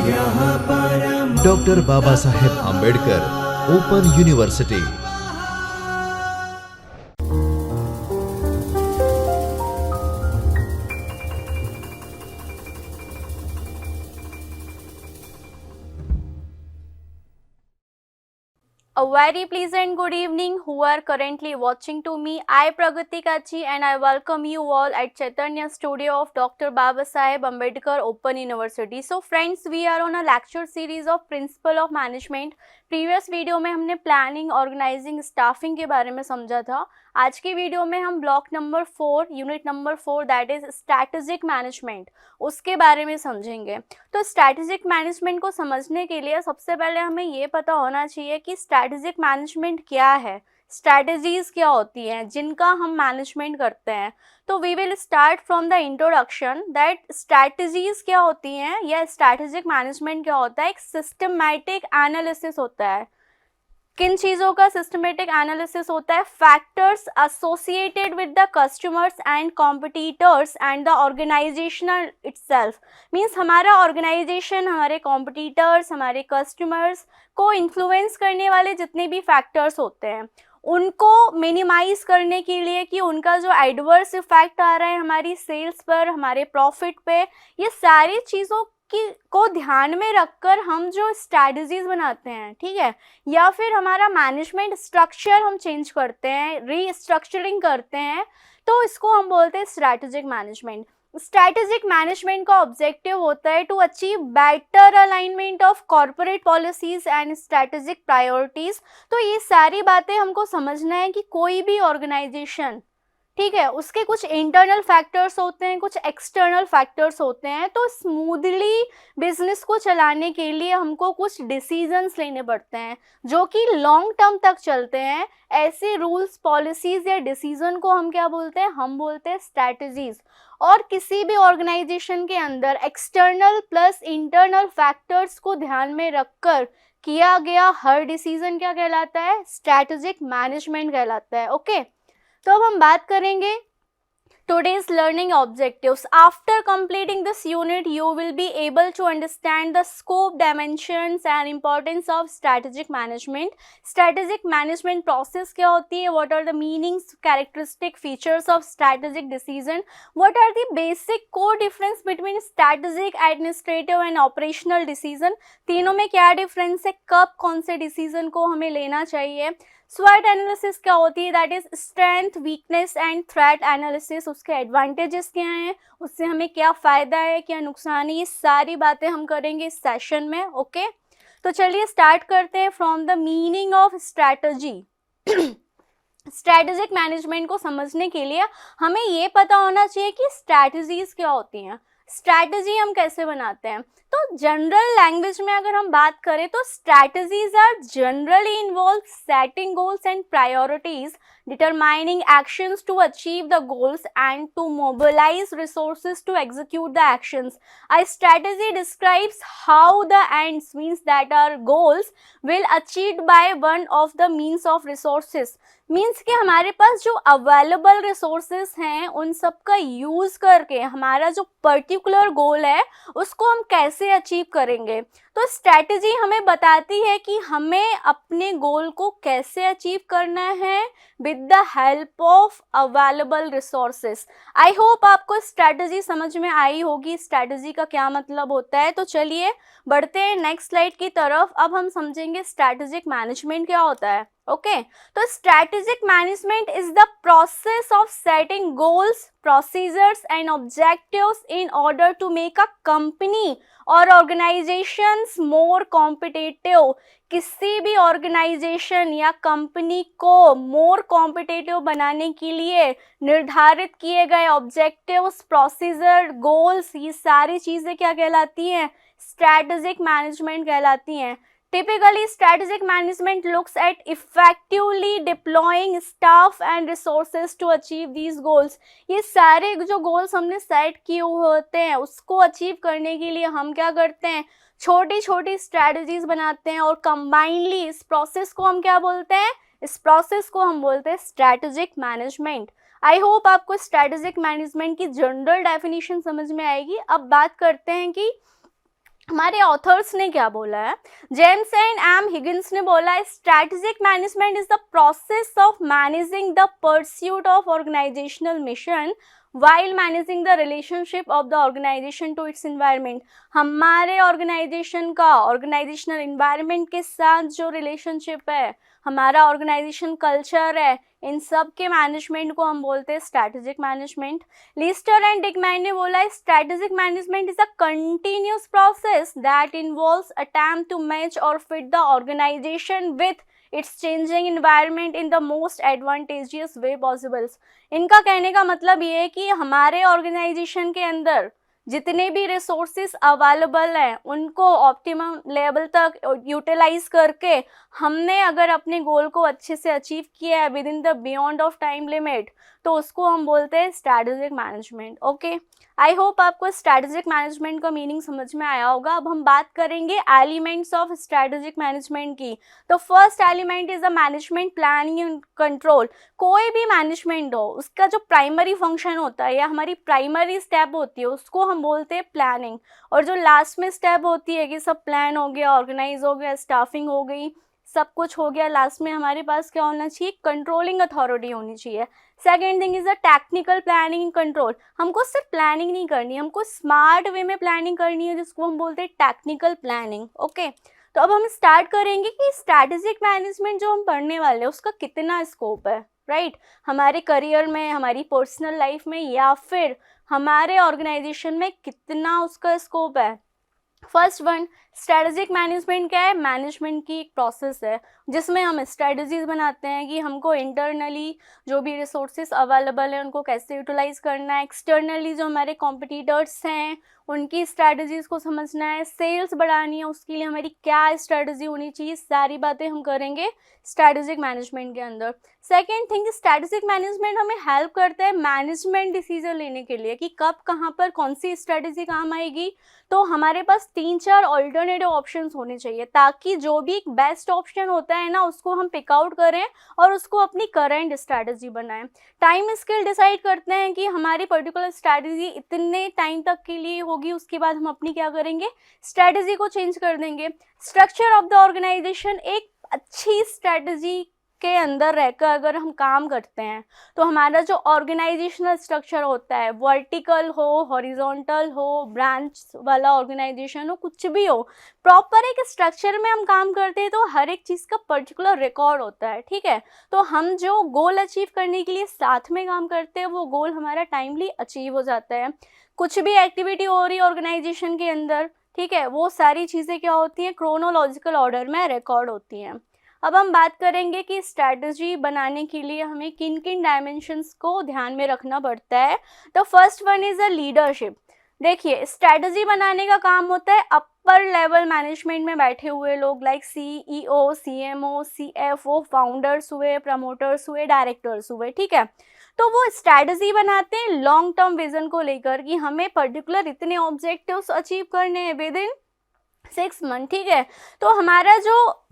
Doctor Baba Saheb Ambedkar open university. A very pleasant good evening who are currently watching to me. I Pragati Kachi and I welcome you all at Chaitanya Studio of Dr. Baba Saheb Ambedkar Open University. So friends, we are on a lecture series of Principle of Management. Previous video में हमने planning, organising, staffing के बारे में समझा था। आज की video में हम block number 4, unit number 4 that is strategic management, उसके बारे में समझेंगे। तो स्ट्रैटेजिक मैनेजमेंट को समझने के लिए सबसे पहले हमें ये पता होना चाहिए कि स्ट्रैटेजिक मैनेजमेंट क्या है, स्ट्रैटेजीज क्या होती हैं जिनका हम मैनेजमेंट करते हैं। तो we will start from the introduction that strategies क्या होती हैं या स्ट्रैटेजिक मैनेजमेंट क्या होता है। एक सिस्टमैटिक एनालिसिस होता है। किन चीज़ों का सिस्टमेटिक एनालिसिस होता है? Factors associated with the customers and competitors and the organisational itself. मीन्स हमारा ऑर्गेनाइजेशन, हमारे कॉम्पिटिटर्स, हमारे कस्टमर्स को इन्फ्लुएंस करने वाले जितने भी फैक्टर्स होते हैं उनको मिनिमाइज करने के लिए कि उनका जो एडवर्स इफेक्ट आ रहा है हमारी सेल्स पर, हमारे प्रॉफिट पे, ये सारी चीज़ों को ध्यान में रखकर हम जो स्ट्रैटेजीज बनाते हैं, ठीक है, या फिर हमारा मैनेजमेंट स्ट्रक्चर हम चेंज करते हैं, रीस्ट्रक्चरिंग करते हैं, तो इसको हम बोलते हैं स्ट्रैटेजिक मैनेजमेंट। स्ट्रैटेजिक मैनेजमेंट का ऑब्जेक्टिव होता है to achieve better alignment of corporate policies and strategic priorities. तो ये सारी बातें हमको समझना है कि कोई भी ऑर्गेनाइजेशन, ठीक है, उसके कुछ इंटरनल फैक्टर्स होते हैं, कुछ एक्सटर्नल फैक्टर्स होते हैं। तो स्मूथली बिजनेस को चलाने के लिए हमको कुछ डिसीजंस लेने पड़ते हैं जो कि लॉन्ग टर्म तक चलते हैं। ऐसे रूल्स, पॉलिसीज या डिसीजन को हम क्या बोलते हैं? हम बोलते हैं स्ट्रैटेजीज। और किसी भी ऑर्गेनाइजेशन के अंदर एक्सटर्नल प्लस इंटरनल फैक्टर्स को ध्यान में रखकर किया गया हर डिसीजन क्या कहलाता है? स्ट्रैटेजिक मैनेजमेंट कहलाता है। ओके, तो अब हम बात करेंगे today's learning objectives. After completing this unit, you will be able to understand the scope, dimensions and importance of strategic management. Strategic management process क्या होती है? What are the meanings, characteristic features of strategic decision? What are the basic core difference between strategic, administrative and operational decision? तीनों में क्या difference है? कब कौन से डिसीजन को हमें लेना चाहिए? स्वॉट एनालिसिस क्या होती है? That is strength, weakness and threat analysis. उसके एडवांटेजेस क्या हैं, उससे हमें क्या फ़ायदा है, क्या नुकसान है, ये सारी बातें हम करेंगे इस सेशन में। ओके, तो चलिए स्टार्ट करते हैं from the meaning of strategy. Strategic management को समझने के लिए हमें ये पता होना चाहिए कि स्ट्रैटेजीज क्या होती हैं, स्ट्रैटेजी हम कैसे बनाते हैं। तो जनरल लैंग्वेज में अगर हम बात करें तो strategies are generally involve setting goals and priorities, determining actions to achieve the goals and to mobilize resources to execute the actions. A strategy describes how the ends, means that our goals, will achieved by one of the means of resources. Means कि हमारे पास जो available resources हैं उन सब का use करके हमारा जो पर्टिकुलर गोल है उसको हम कैसे अचीव करेंगे। तो स्ट्रैटेजी हमें बताती है कि हमें अपने गोल को कैसे अचीव करना है with the help of available resources. I hope आपको स्ट्रैटेजी समझ में आई होगी, स्ट्रैटेजी का क्या मतलब होता है। तो चलिए बढ़ते हैं नेक्स्ट स्लाइड की तरफ। अब हम समझेंगे स्ट्रैटेजिक मैनेजमेंट क्या होता है। ओके, तो strategic management is the process of setting goals, procedures and objectives in order to make a company or organisations more competitive. किसी भी ऑर्गेनाइजेशन या कंपनी को मोर कॉम्पिटिटिव बनाने के लिए निर्धारित किए गए ऑब्जेक्टिव्स, प्रोसीजर, गोल्स, ये सारी चीज़ें क्या कहलाती हैं? स्ट्रैटेजिक मैनेजमेंट कहलाती हैं। Typically, strategic management looks at effectively deploying staff and resources to achieve these goals. ये सारे जो goals हमने set किए हुए होते हैं उसको achieve करने के लिए हम क्या करते हैं? छोटी छोटी strategies बनाते हैं और combinedly इस process को हम क्या बोलते हैं? इस process को हम बोलते हैं strategic management. आई होप आपको स्ट्रैटेजिक मैनेजमेंट की जनरल डेफिनेशन समझ में आएगी। अब बात करते हैं कि हमारे ऑथर्स ने क्या बोला है, जेम्स एंड एम हिगिंस ने बोला है strategic management is the process of managing the pursuit of organisational mission while managing the relationship of the organization to its environment। हमारे ऑर्गेनाइजेशन का ऑर्गेनाइजेशनल इन्वायरमेंट के साथ जो रिलेशनशिप है, हमारा ऑर्गेनाइजेशन कल्चर है, इन सब के मैनेजमेंट को हम बोलते हैं strategic management. Lister and Dickman ने बोला है strategic management is a continuous process that involves attempt to match or fit the organization with its changing environment in the most advantageous way possible. इनका कहने का मतलब ये है कि हमारे ऑर्गेनाइजेशन के अंदर जितने भी रिसोर्सेस अवेलेबल हैं उनको ऑप्टिमम लेवल तक यूटिलाइज करके हमने अगर अपने गोल को अच्छे से अचीव किया है with in the beyond of time limit, तो उसको हम बोलते हैं strategic management. Okay, I hope आपको स्ट्रैटेजिक मैनेजमेंट का मीनिंग समझ में आया होगा। अब हम बात करेंगे एलिमेंट्स ऑफ स्ट्रैटेजिक मैनेजमेंट की। तो first element is the management planning and control. कोई भी मैनेजमेंट हो, उसका जो प्राइमरी फंक्शन होता है या हमारी प्राइमरी स्टेप होती है उसको हम बोलते हैं प्लानिंग, और जो लास्ट में स्टेप होती है कि सब प्लान हो गया, ऑर्गेनाइज हो गया, स्टाफिंग हो गई, सब कुछ हो गया, लास्ट में हमारे पास क्या होना चाहिए, कंट्रोलिंग अथॉरिटी होनी चाहिए। Second thing is a technical planning and control. हमको सिर्फ प्लानिंग नहीं करनी, हमको स्मार्ट वे में प्लानिंग करनी है जिसको हम बोलते हैं टेक्निकल प्लानिंग। ओके, तो अब हम स्टार्ट करेंगे कि स्ट्रैटेजिक मैनेजमेंट जो हम पढ़ने वाले हैं उसका कितना स्कोप है, राइट, हमारे करियर में, हमारी पर्सनल लाइफ में, या फिर हमारे ऑर्गेनाइजेशन में कितना उसका स्कोप है। फर्स्ट वन, स्ट्रैटेजिक मैनेजमेंट क्या है, मैनेजमेंट की एक प्रोसेस है जिसमें हम स्ट्रैटेजीज बनाते हैं कि हमको इंटरनली जो भी रिसोर्सेज अवेलेबल है उनको कैसे यूटिलाइज करना है, एक्सटर्नली जो हमारे कॉम्पिटिटर्स हैं उनकी स्ट्रैटेजीज को समझना है, सेल्स बढ़ानी है उसके लिए हमारी क्या स्ट्रैटेजी होनी चाहिए, सारी बातें हम करेंगे स्ट्रैटेजिक मैनेजमेंट के अंदर। सेकेंड थिंग, स्ट्रैटेजिक मैनेजमेंट हमें हेल्प करता है मैनेजमेंट डिसीजन लेने के लिए कि कब कहाँ पर कौन सी स्ट्रैटेजी काम आएगी। तो हमारे पास 3-4 ऑल्टरनेटिव ऑप्शंस होने चाहिए ताकि जो भी एक बेस्ट ऑप्शन होता है ना उसको हम पिक आउट करें और उसको अपनी करंट स्ट्रैटेजी बनाएं। टाइम स्केल डिसाइड करते हैं कि हमारी पर्टिकुलर स्ट्रैटेजी इतने टाइम तक के लिए होगी, उसके बाद हम अपनी क्या करेंगे, स्ट्रैटेजी को चेंज कर देंगे। स्ट्रक्चर ऑफ द ऑर्गेनाइजेशन, एक अच्छी स्ट्रैटेजी के अंदर रहकर अगर हम काम करते हैं तो हमारा जो ऑर्गेनाइजेशनल स्ट्रक्चर होता है, वर्टिकल हो, हॉरिजॉन्टल हो, ब्रांच वाला ऑर्गेनाइजेशन हो, कुछ भी हो, प्रॉपर एक स्ट्रक्चर में हम काम करते हैं तो हर एक चीज़ का पर्टिकुलर रिकॉर्ड होता है, ठीक है। तो हम जो गोल अचीव करने के लिए साथ में काम करते हैं वो गोल हमारा टाइमली अचीव हो जाता है। कुछ भी एक्टिविटी हो रही है ऑर्गेनाइजेशन के अंदर, ठीक है, वो सारी चीज़ें क्या होती हैं, क्रोनोलॉजिकल ऑर्डर में रिकॉर्ड होती हैं। अब हम बात करेंगे कि स्ट्रैटेजी बनाने के लिए हमें किन किन डायमेंशंस को ध्यान में रखना पड़ता है। तो first one is a leadership. देखिए, स्ट्रैटेजी बनाने का काम होता है अपर लेवल मैनेजमेंट में बैठे हुए लोग, like CEO, CMO, CFO, founders हुए, प्रमोटर्स हुए, डायरेक्टर्स हुए, ठीक है। तो वो स्ट्रैटेजी बनाते हैं लॉन्ग टर्म विजन को लेकर कि हमें पर्टिकुलर इतने ऑब्जेक्टिव्स अचीव करने हैं विद इन 6 मंथ, ठीक है। तो हमारा जो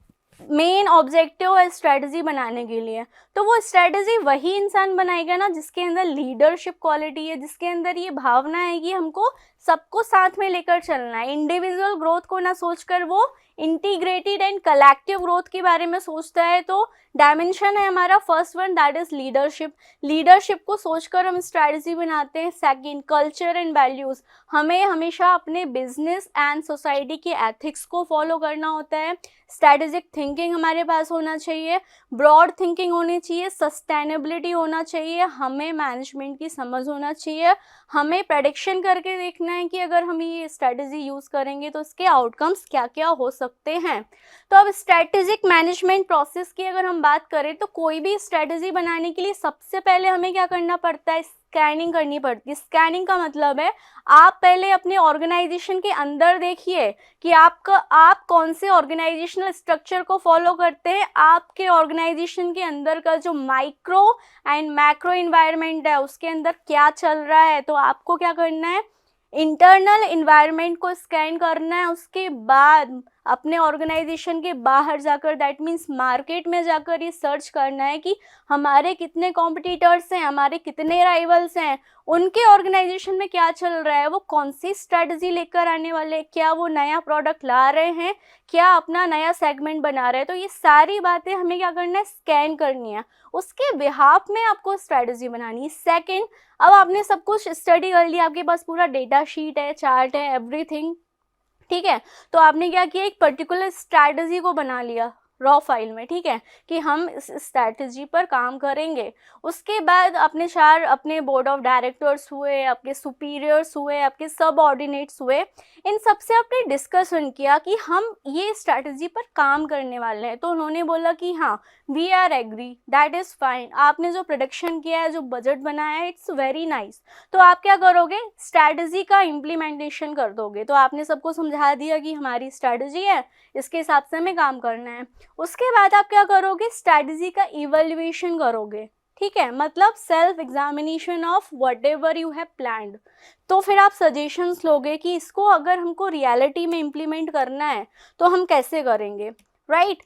मेन ऑब्जेक्टिव है स्ट्रैटेजी बनाने के लिए, तो वो स्ट्रैटेजी वही इंसान बनाएगा ना जिसके अंदर लीडरशिप क्वालिटी है, जिसके अंदर ये भावना है कि हमको सबको साथ में लेकर चलना है, इंडिविजुअल ग्रोथ को ना सोचकर वो इंटीग्रेटेड एंड कलेक्टिव ग्रोथ के बारे में सोचता है। तो डायमेंशन है हमारा first one, that is leadership. Leadership को सोचकर हम स्ट्रैटेजी बनाते हैं। सेकंड, कल्चर एंड वैल्यूज, हमें हमेशा अपने बिजनेस एंड सोसाइटी के एथिक्स को फॉलो करना होता है। स्ट्रैटेजिक थिंकिंग हमारे पास होना चाहिए, ब्रॉड थिंकिंग होनी चाहिए, सस्टेनेबिलिटी होना चाहिए, हमें मैनेजमेंट की समझ होना चाहिए, हमें प्रेडिक्शन करके देखना है कि अगर हम ये स्ट्रैटेजी यूज़ करेंगे तो इसके आउटकम्स क्या क्या हो सकते हैं। तो अब स्ट्रैटेजिक मैनेजमेंट प्रोसेस की अगर हम बात करें तो कोई भी स्ट्रैटेजी बनाने के लिए सबसे पहले हमें क्या करना पड़ता है, स्कैनिंग करनी पड़ती है। स्कैनिंग का मतलब है आप पहले अपने ऑर्गेनाइजेशन के अंदर देखिए कि आप कौन से ऑर्गेनाइजेशनल स्ट्रक्चर को फॉलो करते हैं, आपके ऑर्गेनाइजेशन के अंदर का जो माइक्रो एंड मैक्रो इन्वायरमेंट है उसके अंदर क्या चल रहा है। तो आपको क्या करना है, इंटरनल इन्वायरमेंट को स्कैन करना है, उसके बाद अपने ऑर्गेनाइजेशन के बाहर जाकर, दैट मीन्स मार्केट में जाकर ये सर्च करना है कि हमारे कितने कॉम्पिटिटर्स हैं, हमारे कितने राइवल्स हैं, उनके ऑर्गेनाइजेशन में क्या चल रहा है, वो कौन सी स्ट्रेटजी लेकर आने वाले, क्या वो नया प्रोडक्ट ला रहे हैं, क्या अपना नया सेगमेंट बना रहे हैं। तो ये सारी बातें हमें क्या करना है, स्कैन करनी है, उसके बिहाफ में आपको स्ट्रेटजी बनानी है। सेकंड, अब आपने सब कुछ स्टडी कर लिया, आपके पास पूरा डेटा शीट है, चार्ट है, एवरीथिंग, ठीक है। तो आपने क्या किया, एक पर्टिकुलर स्ट्रैटेजी को बना लिया रॉ फाइल में, ठीक है, कि हम इस स्ट्रैटेजी पर काम करेंगे। उसके बाद अपने बोर्ड ऑफ डायरेक्टर्स हुए, आपके सुपीरियर्स हुए, आपके सब ऑर्डिनेट्स हुए, इन सब से आपने डिस्कशन किया कि हम ये स्ट्रैटेजी पर काम करने वाले हैं। तो उन्होंने बोला कि हाँ, we are agree, that is fine, आपने जो प्रोडक्शन किया है, जो बजट बनाया है, इट्स वेरी नाइस। तो आप क्या करोगे, स्ट्रैटेजी का इम्प्लीमेंटेशन कर दोगे। तो आपने सबको समझा दिया कि हमारी स्ट्रैटेजी है, इसके हिसाब से हमें काम करना है। उसके बाद आप क्या करोगे, स्ट्रैटेजी का इवैल्यूएशन करोगे, ठीक है, मतलब self examination of what ever you have planned. तो फिर आप सजेशंस लोगे कि इसको अगर हमको रियलिटी में इम्प्लीमेंट करना है तो हम कैसे करेंगे, राइट।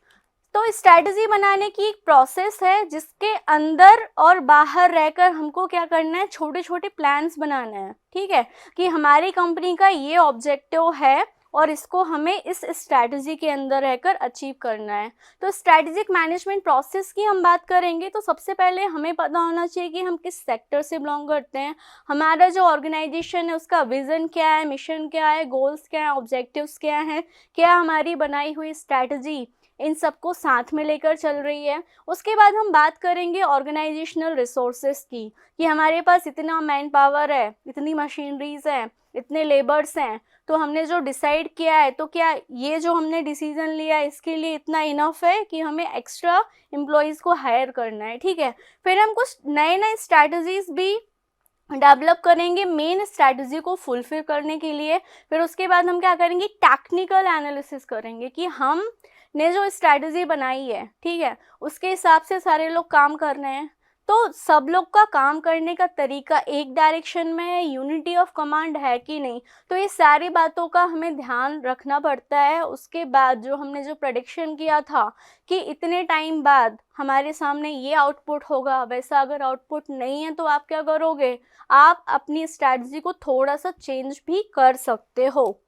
तो स्ट्रैटेजी बनाने की एक प्रोसेस है जिसके अंदर और बाहर रहकर हमको क्या करना है, छोटे छोटे प्लान्स बनाना है, ठीक है, कि हमारी कंपनी का ये ऑब्जेक्टिव है और इसको हमें इस स्ट्रैटेजी के अंदर रहकर अचीव करना है। तो स्ट्रैटेजिक मैनेजमेंट प्रोसेस की हम बात करेंगे तो सबसे पहले हमें पता होना चाहिए कि हम किस सेक्टर से बिलोंग करते हैं, हमारा जो ऑर्गेनाइजेशन है उसका विज़न क्या है, मिशन क्या है, गोल्स क्या है, ऑब्जेक्टिव्स क्या हैं, क्या हमारी बनाई हुई स्ट्रैटेजी इन सबको साथ में लेकर चल रही है। उसके बाद हम बात करेंगे ऑर्गेनाइजेशनल रिसोर्सेज की, कि हमारे पास इतना मैन पावर है, इतनी मशीनरीज हैं, इतने लेबर्स हैं, तो हमने जो डिसाइड किया है, तो क्या ये जो हमने डिसीजन लिया है इसके लिए इतना इनफ है कि हमें एक्स्ट्रा एम्प्लॉयज़ को हायर करना है, ठीक है। फिर हम कुछ नए नए स्ट्रैटेजीज भी डेवलप करेंगे मेन स्ट्रैटेजी को फुलफिल करने के लिए। फिर उसके बाद हम क्या करेंगे, टेक्निकल एनालिसिस करेंगे कि हम ने जो स्ट्रैटेजी बनाई है, ठीक है, उसके हिसाब से सारे लोग काम कर रहे हैं, तो सब लोग का काम करने का तरीका एक डायरेक्शन में है, यूनिटी ऑफ कमांड है कि नहीं। तो ये सारी बातों का हमें ध्यान रखना पड़ता है। उसके बाद जो हमने जो प्रेडिक्शन किया था कि इतने टाइम बाद हमारे सामने ये आउटपुट होगा, वैसा अगर आउटपुट नहीं है तो आप क्या करोगे, आप अपनी स्ट्रैटेजी को थोड़ा सा चेंज भी कर सकते हो।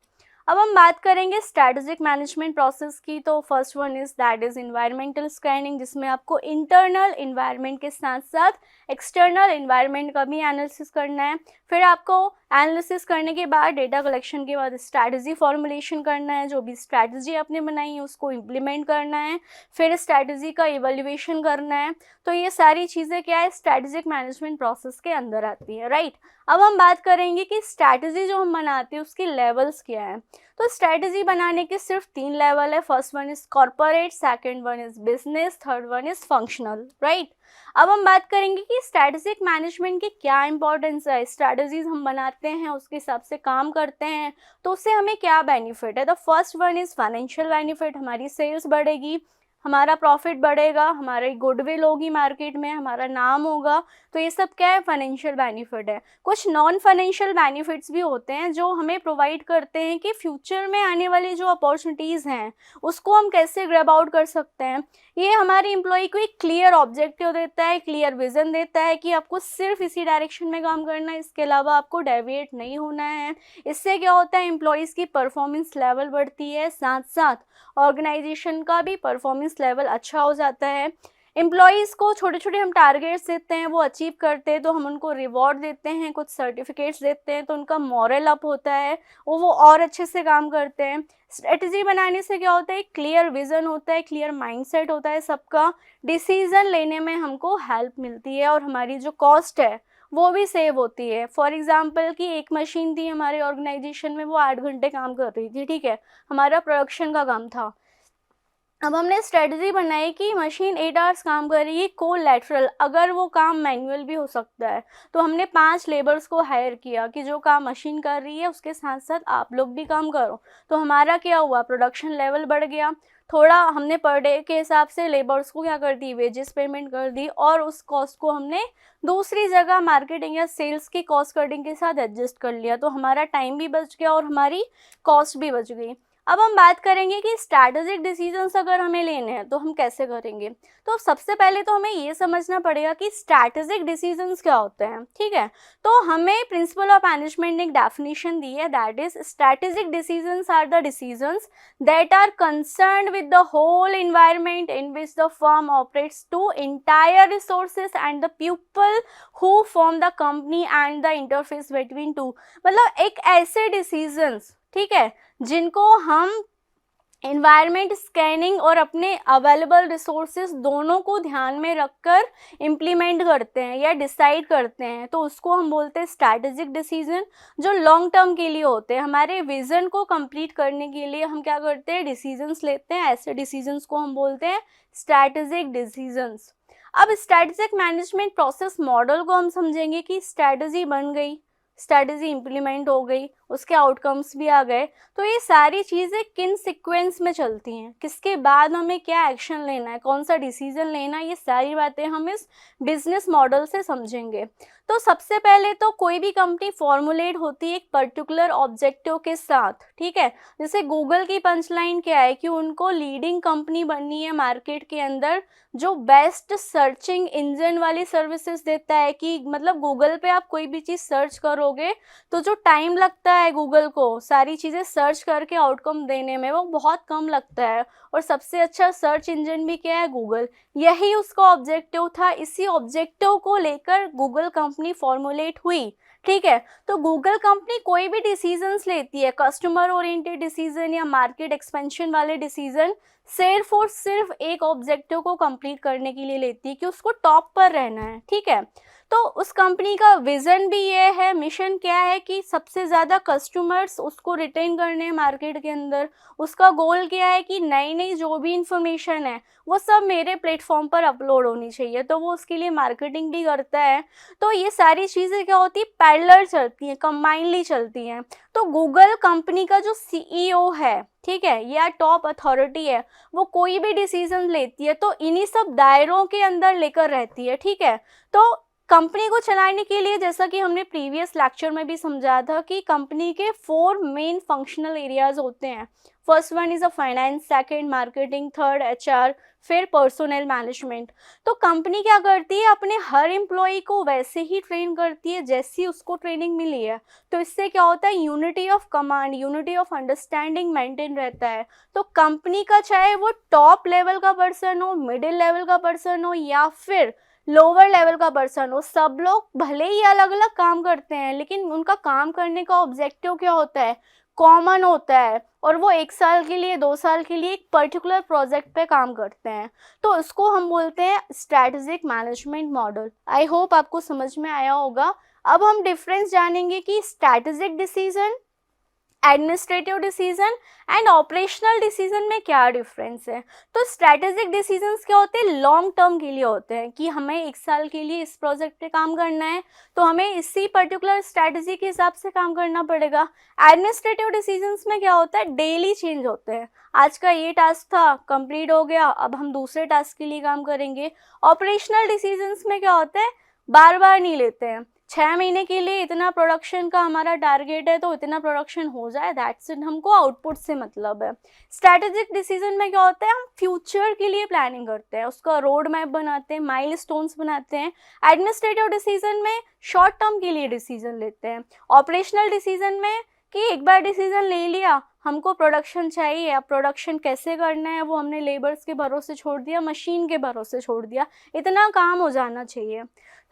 अब हम बात करेंगे स्ट्रैटेजिक मैनेजमेंट प्रोसेस की। तो first one is that is environmental scanning, जिसमें आपको इंटरनल इन्वायरमेंट के साथ साथ एक्सटर्नल इन्वायरमेंट का भी एनालिसिस करना है। फिर आपको एनालिसिस करने के बाद, डेटा कलेक्शन के बाद स्ट्रैटेजी फॉर्मुलेशन करना है, जो भी स्ट्रैटेजी आपने बनाई है उसको इम्प्लीमेंट करना है, फिर स्ट्रैटेजी का इवैल्यूएशन करना है। तो ये सारी चीज़ें क्या है, स्ट्रैटेजिक मैनेजमेंट प्रोसेस के अंदर आती है, राइट। अब हम बात करेंगे कि स्ट्रैटेजी जो हम बनाते हैं उसकी लेवल्स क्या है। तो स्ट्रैटेजी बनाने के सिर्फ 3 लेवल है। First one is corporate, second one is business, third one is functional, right. अब हम बात करेंगे कि स्ट्रैटेजिक मैनेजमेंट की क्या इंपॉर्टेंस है। स्ट्रैटेजीज हम बनाते हैं, उसके हिसाब से काम करते हैं, तो उससे हमें क्या बेनिफिट है। The first one is financial benefit, हमारी सेल्स बढ़ेगी, हमारा प्रॉफिट बढ़ेगा, हमारी गुडविल होगी मार्केट में, हमारा नाम होगा। तो ये सब क्या है, फाइनेंशियल बेनिफिट है। कुछ नॉन फाइनेंशियल बेनिफिट्स भी होते हैं जो हमें प्रोवाइड करते हैं कि फ्यूचर में आने वाली जो अपॉर्चुनिटीज़ हैं उसको हम कैसे ग्रैब आउट कर सकते हैं। ये हमारे एम्प्लॉय को एक क्लियर ऑब्जेक्टिव देता है, क्लियर विजन देता है कि आपको सिर्फ इसी डायरेक्शन में काम करना है, इसके अलावा आपको डेविएट नहीं होना है। इससे क्या होता है, एम्प्लॉयज़ की परफॉर्मेंस लेवल बढ़ती है, साथ साथ ऑर्गेनाइजेशन का भी परफॉर्मेंस लेवल अच्छा हो जाता है। एम्प्लॉयज़ को छोटे छोटे हम टारगेट्स देते हैं, वो अचीव करते हैं तो हम उनको रिवॉर्ड देते हैं, कुछ सर्टिफिकेट्स देते हैं, तो उनका मॉरल अप होता है, वो और अच्छे से काम करते हैं। स्ट्रेटजी बनाने से क्या होता है, क्लियर विज़न होता है, क्लियर माइंडसेट होता है, सबका डिसीज़न लेने में हमको हेल्प मिलती है और हमारी जो कॉस्ट है वो भी सेव होती है। फॉर एग्जांपल कि एक मशीन थी हमारे ऑर्गेनाइजेशन में, वो 8 घंटे काम कर रही थी, ठीक है, हमारा प्रोडक्शन का काम था। अब हमने स्ट्रेटजी बनाई कि मशीन 8 आवर्स काम करेगी कोलैटरल, अगर वो काम मैनुअल भी हो सकता है। तो हमने 5 लेबर्स को हायर किया कि जो काम मशीन कर रही है उसके साथ साथ आप लोग भी काम करो। तो हमारा क्या हुआ, प्रोडक्शन लेवल बढ़ गया थोड़ा। हमने पर डे के हिसाब से लेबर्स को क्या कर दी, वेजेस पेमेंट कर दी, और उस कॉस्ट को हमने दूसरी जगह मार्केटिंग या सेल्स की कॉस्ट कटिंग के साथ एडजस्ट कर लिया। तो हमारा टाइम भी बच गया और हमारी कॉस्ट भी बच गई। अब हम बात करेंगे कि स्ट्रैटेजिक डिसीजंस अगर हमें लेने हैं तो हम कैसे करेंगे। तो सबसे पहले तो हमें ये समझना पड़ेगा कि स्ट्रैटेजिक डिसीजंस क्या होते हैं, ठीक है। तो हमें प्रिंसिपल ऑफ मैनेजमेंट ने एक डेफिनेशन दी है, that is strategic decisions are the decisions that are concerned with the whole environment in which the firm operates, to entire resources and the people who form the company and the interface between two। मतलब एक ऐसे decisions, ठीक है, जिनको हम environment scanning और अपने available resources दोनों को ध्यान में रखकर इम्प्लीमेंट करते हैं या डिसाइड करते हैं, तो उसको हम बोलते हैं स्ट्रैटेजिक डिसीजन। जो लॉन्ग टर्म के लिए होते हैं, हमारे विजन को कंप्लीट करने के लिए हम क्या करते हैं, डिसीजंस लेते हैं, ऐसे डिसीजंस को हम बोलते हैं स्ट्रैटेजिक डिसीजंस। अब स्ट्रैटेजिक मैनेजमेंट प्रोसेस मॉडल को हम समझेंगे कि स्ट्रैटेजी बन गई, स्ट्रैटेजी इम्प्लीमेंट हो गई, उसके आउटकम्स भी आ गए, तो ये सारी चीज़ें किन सीक्वेंस में चलती हैं, किसके बाद हमें क्या एक्शन लेना है, कौन सा डिसीजन लेना है, ये सारी बातें हम इस बिजनेस मॉडल से समझेंगे। तो सबसे पहले तो कोई भी कंपनी फॉर्मुलेट होती है एक पर्टिकुलर ऑब्जेक्टिव के साथ, ठीक है। जैसे गूगल की पंचलाइन क्या है कि उनको लीडिंग कंपनी बननी है मार्केट के अंदर, जो बेस्ट सर्चिंग इंजन वाली सर्विसेज देता है, कि मतलब गूगल पे आप कोई भी चीज़ सर्च करोगे तो जो टाइम लगता है गूगल को सारी चीज़ें सर्च करके आउटकम देने में, वो बहुत कम लगता है। और सबसे अच्छा सर्च इंजन भी क्या है, गूगल। यही उसका ऑब्जेक्टिव था, इसी ऑब्जेक्टिव को लेकर गूगल कंपनी फॉर्मुलेट हुई, ठीक है। तो गूगल कंपनी कोई भी डिसीजंस लेती है, कस्टमर ओरिएंटेड डिसीजन या मार्केट एक्सपेंशन वाले डिसीजन, सिर्फ और सिर्फ एक ऑब्जेक्टिव को कंप्लीट करने के लिए लेती है कि उसको टॉप पर रहना है, ठीक है। तो उस कंपनी का विजन भी ये है, मिशन क्या है कि सबसे ज़्यादा कस्टमर्स उसको रिटेन करने हैं मार्केट के अंदर। उसका गोल क्या है कि नई नई जो भी इंफॉर्मेशन है वो सब मेरे प्लेटफॉर्म पर अपलोड होनी चाहिए, तो वो उसके लिए मार्केटिंग भी करता है। तो ये सारी चीज़ें क्या होती है, पैरेलल चलती हैं, कंबाइनली चलती हैं। तो गूगल कंपनी का जो सीईओ है, ठीक है, या टॉप अथॉरिटी है, वो कोई भी डिसीजन लेती है तो इन्हीं सब दायरों के अंदर लेकर रहती है, ठीक है। तो कंपनी को चलाने के लिए, जैसा कि हमने प्रीवियस लेक्चर में भी समझा था, कि कंपनी के 4 मेन फंक्शनल एरियाज होते हैं। First one is a finance, second marketing, third HR, फिर पर्सोनल मैनेजमेंट। तो कंपनी क्या करती है, अपने हर एम्प्लॉय को वैसे ही ट्रेन करती है जैसी उसको ट्रेनिंग मिली है। तो इससे क्या होता है, unity of command, unity of understanding maintain रहता है। तो कंपनी का चाहे वो टॉप लेवल का पर्सन हो, मिडिल लेवल का पर्सन हो, या फिर लोअर लेवल का पर्सन हो, सब लोग भले ही अलग अलग काम करते हैं, लेकिन उनका काम करने का ऑब्जेक्टिव क्या होता है, कॉमन होता है। और वो 1 साल के लिए, 2 साल के लिए एक पर्टिकुलर प्रोजेक्ट पे काम करते हैं। तो इसको हम बोलते हैं strategic management model. I hope आपको समझ में आया होगा। अब हम डिफरेंस जानेंगे कि strategic decision, administrative decision and operational decision में क्या डिफरेंस है। तो स्ट्रैटेजिक डिसीजंस क्या होते हैं, लॉन्ग टर्म के लिए होते हैं, कि हमें 1 साल के लिए इस प्रोजेक्ट पे काम करना है, तो हमें इसी पर्टिकुलर स्ट्रैटेजी के हिसाब से काम करना पड़ेगा। एडमिनिस्ट्रेटिव डिसीजंस में क्या होता है, डेली चेंज होते हैं, आज का ये टास्क था, कंप्लीट हो गया, अब हम दूसरे टास्क के लिए काम करेंगे। ऑपरेशनल डिसीजंस में क्या होता है, बार बार नहीं लेते हैं, 6 महीने के लिए इतना प्रोडक्शन का हमारा टारगेट है तो इतना प्रोडक्शन हो जाए, दैट्स इट, हमको आउटपुट से मतलब है। स्ट्रैटेजिक डिसीजन में क्या होता है, हम फ्यूचर के लिए प्लानिंग करते हैं, उसका रोड मैप बनाते हैं, माइलस्टोन्स बनाते हैं। एडमिनिस्ट्रेटिव डिसीजन में शॉर्ट टर्म के लिए डिसीजन लेते हैं। ऑपरेशनल डिसीजन में कि एक बार डिसीजन ले लिया, हमको प्रोडक्शन चाहिए, अब प्रोडक्शन कैसे करना है वो हमने लेबर्स के भरोसे छोड़ दिया, मशीन के भरोसे छोड़ दिया, इतना काम हो जाना चाहिए।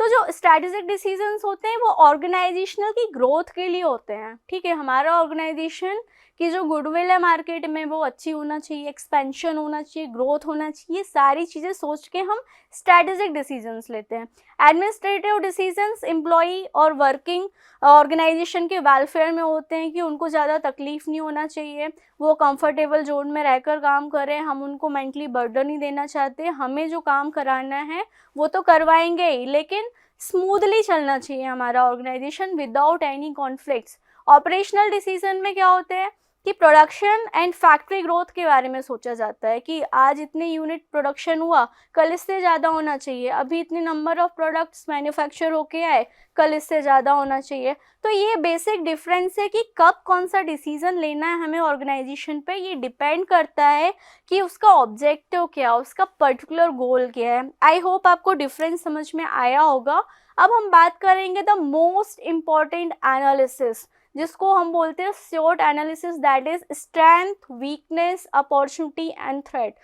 तो जो स्ट्रैटेजिक डिसीजंस होते हैं वो ऑर्गेनाइजेशनल की ग्रोथ के लिए होते हैं, ठीक है। हमारा ऑर्गेनाइजेशन की जो गुडविल है मार्केट में वो अच्छी होना चाहिए, एक्सपेंशन होना चाहिए, ग्रोथ होना चाहिए, सारी चीज़ें सोच के हम स्ट्रैटेजिक डिसीजंस लेते हैं। एडमिनिस्ट्रेटिव डिसीजंस एम्प्लॉई और वर्किंग ऑर्गेनाइजेशन के वेलफेयर में होते हैं, कि उनको ज़्यादा तकलीफ नहीं होना चाहिए, वो कंफर्टेबल जोन में रहकर काम करें, हम उनको मेंटली बर्डन नहीं देना चाहते, हमें जो काम कराना है वो तो करवाएंगे ही, लेकिन स्मूथली चलना चाहिए हमारा organisation without any conflicts. Operational decision में क्या होते हैं, कि प्रोडक्शन एंड फैक्ट्री ग्रोथ के बारे में सोचा जाता है कि आज इतने यूनिट प्रोडक्शन हुआ, कल इससे ज़्यादा होना चाहिए, अभी इतने नंबर ऑफ प्रोडक्ट्स मैन्युफैक्चर होके आए, कल इससे ज़्यादा होना चाहिए। तो ये बेसिक डिफरेंस है कि कब कौन सा डिसीजन लेना है हमें ऑर्गेनाइजेशन पे, ये डिपेंड करता है कि उसका ऑब्जेक्टिव क्या, उसका पर्टिकुलर गोल क्या है। आई होप आपको डिफरेंस समझ में आया होगा। अब हम बात करेंगे द मोस्ट इम्पॉर्टेंट एनालिसिस, जिसको हम बोलते हैं SWOT analysis, that is strength, weakness, opportunity and threat.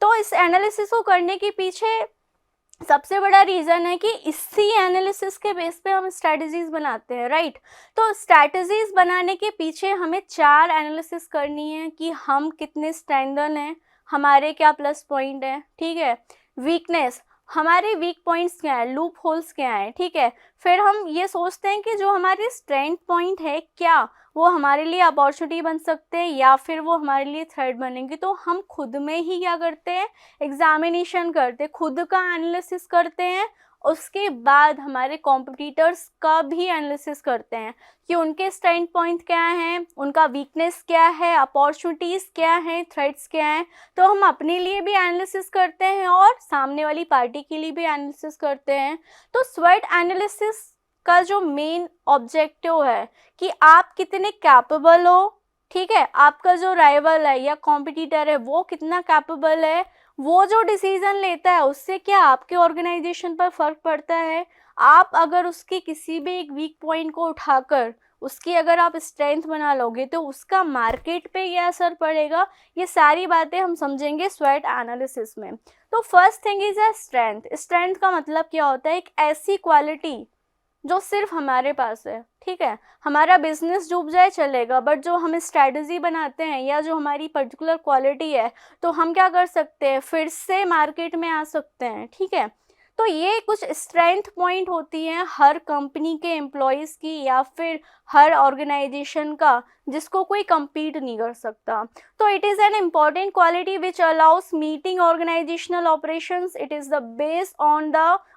तो इस एनालिसिस को करने के पीछे सबसे बड़ा रीज़न है कि इसी एनालिसिस के बेस पे हम स्ट्रैटेजीज बनाते हैं, राइट। तो स्ट्रैटेजीज बनाने के पीछे हमें 4 एनालिसिस करनी है कि हम कितने स्ट्रेंथन हैं, हमारे क्या प्लस पॉइंट है, ठीक है। वीकनेस, हमारे वीक पॉइंट्स क्या है, लूप होल्स क्या है, ठीक है। फिर हम ये सोचते हैं कि जो हमारे स्ट्रेंथ पॉइंट है क्या वो हमारे लिए अपॉर्चुनिटी बन सकते हैं या फिर वो हमारे लिए थ्रेट बनेंगे। तो हम खुद में ही क्या करते हैं, एग्जामिनेशन करते हैं, खुद का एनालिसिस करते हैं। उसके बाद हमारे कॉम्पिटिटर्स का भी एनालिसिस करते हैं कि उनके स्ट्रेंथ पॉइंट क्या हैं, उनका वीकनेस क्या है, अपॉर्चुनिटीज़ क्या हैं, थ्रेट्स क्या हैं। तो हम अपने लिए भी एनालिसिस करते हैं और सामने वाली पार्टी के लिए भी एनालिसिस करते हैं। तो SWOT एनालिसिस का जो मेन ऑब्जेक्टिव है कि आप कितने कैपेबल हो, ठीक है, आपका जो राइवल है या कॉम्पिटिटर है वो कितना कैपेबल है, वो जो डिसीजन लेता है उससे क्या आपके ऑर्गेनाइजेशन पर फर्क पड़ता है। आप अगर उसके किसी भी एक वीक पॉइंट को उठाकर उसकी अगर आप स्ट्रेंथ बना लोगे तो उसका मार्केट पे क्या असर पड़ेगा, ये सारी बातें हम समझेंगे SWOT एनालिसिस में। तो first thing is a strength. Strength का मतलब क्या होता है, एक ऐसी क्वालिटी जो सिर्फ हमारे पास है, ठीक है। हमारा बिजनेस डूब जाए चलेगा, बट जो हम स्ट्रैटेजी बनाते हैं या जो हमारी पर्टिकुलर क्वालिटी है तो हम क्या कर सकते हैं, फिर से मार्केट में आ सकते हैं, ठीक है। तो ये कुछ स्ट्रेंथ पॉइंट होती हैं हर कंपनी के एम्प्लॉयज़ की या फिर हर ऑर्गेनाइजेशन का, जिसको कोई compete नहीं कर सकता। तो it is an important quality which allows meeting organisational operations. It is the base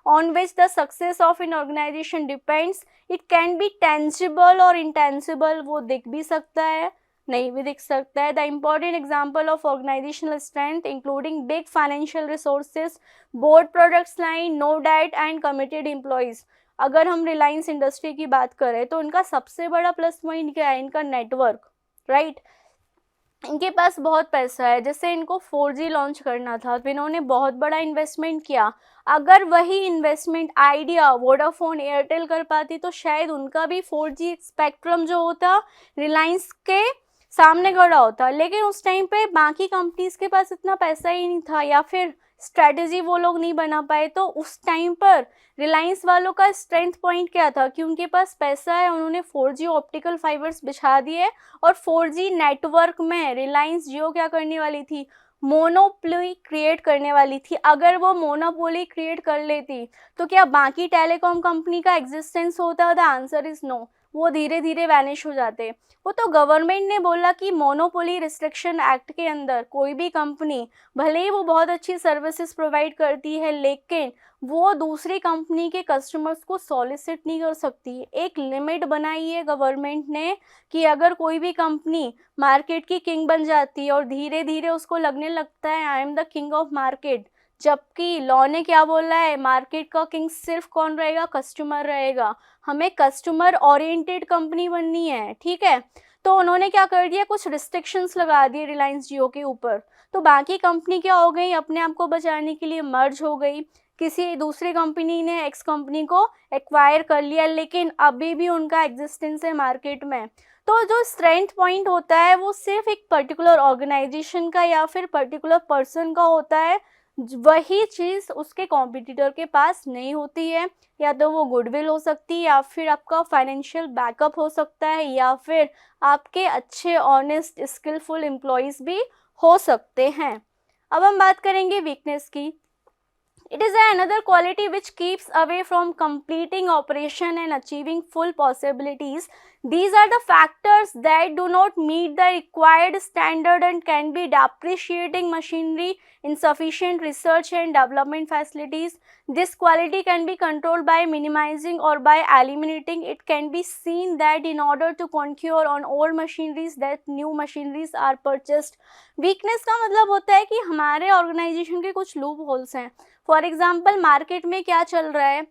on which the success of an organization depends. It can be tangible और intangible, वो दिख भी सकता है, नहीं भी दिख सकता है। The important example of organisational strength including big financial resources, board products line, no debt and committed employees. अगर हम रिलायंस इंडस्ट्री की बात करें तो इनका सबसे बड़ा प्लस पॉइंट क्या है, इनका नेटवर्क, राइट। इनके पास बहुत पैसा है। जैसे इनको 4G लॉन्च करना था तो इन्होंने बहुत बड़ा इन्वेस्टमेंट किया। अगर वही इन्वेस्टमेंट आइडिया वोडाफोन एयरटेल कर पाती तो शायद उनका भी 4G स्पेक्ट्रम जो होता रिलायंस के सामने खड़ा होता, लेकिन उस टाइम पे बाकी कंपनीज के पास इतना पैसा ही नहीं था या फिर स्ट्रैटेजी वो लोग नहीं बना पाए। तो उस टाइम पर रिलायंस वालों का स्ट्रेंथ पॉइंट क्या था कि उनके पास पैसा है, उन्होंने 4G ऑप्टिकल फाइबर्स बिछा दिए और 4G नेटवर्क में रिलायंस जियो क्या करने वाली थी, मोनोपोली क्रिएट करने वाली थी। अगर वो मोनोपोली क्रिएट कर लेती तो क्या बाकी टेलीकॉम कंपनी का एग्जिस्टेंस होता? द आंसर इज नो, वो धीरे धीरे वैनिश हो जाते। वो तो गवर्नमेंट ने बोला कि मोनोपोली रिस्ट्रिक्शन एक्ट के अंदर कोई भी कंपनी भले ही वो बहुत अच्छी सर्विसेज प्रोवाइड करती है लेकिन वो दूसरी कंपनी के कस्टमर्स को सॉलिसिट नहीं कर सकती। एक लिमिट बनाई है गवर्नमेंट ने कि अगर कोई भी कंपनी मार्केट की किंग बन जाती है और धीरे धीरे उसको लगने लगता है I am the king of market, जबकि लॉ ने क्या बोला है, मार्केट का किंग सिर्फ कौन रहेगा, कस्टमर रहेगा। हमें कस्टमर ओरिएंटेड कंपनी बननी है, ठीक है। तो उन्होंने क्या कर दिया, कुछ रिस्ट्रिक्शंस लगा दिए रिलायंस जियो के ऊपर। तो बाकी कंपनी क्या हो गई, अपने आप को बचाने के लिए मर्ज हो गई। किसी दूसरी कंपनी ने एक्स कंपनी को एक्वायर कर लिया लेकिन अभी भी उनका एग्जिस्टेंस है मार्केट में। तो जो स्ट्रेंथ पॉइंट होता है वो सिर्फ एक पर्टिकुलर ऑर्गेनाइजेशन का या फिर पर्टिकुलर पर्सन का होता है, वही चीज़ उसके कॉम्पिटिटर के पास नहीं होती है। या तो वो गुडविल हो सकती है या फिर आपका फाइनेंशियल बैकअप हो सकता है या फिर आपके अच्छे ऑनेस्ट स्किलफुल एम्प्लॉयज़ भी हो सकते हैं। अब हम बात करेंगे वीकनेस की। It is another quality which keeps away from completing operation and achieving full possibilities. These are the factors that do not meet the required standard and can be depreciating machinery, insufficient research and development facilities. This quality can be controlled by minimizing or by eliminating. It can be seen that in order to conquer on old machineries that new machineries are purchased. Weakness का मतलब होता है कि हमारे organisation के कुछ loop holes हैं. For example market में क्या चल रहा है,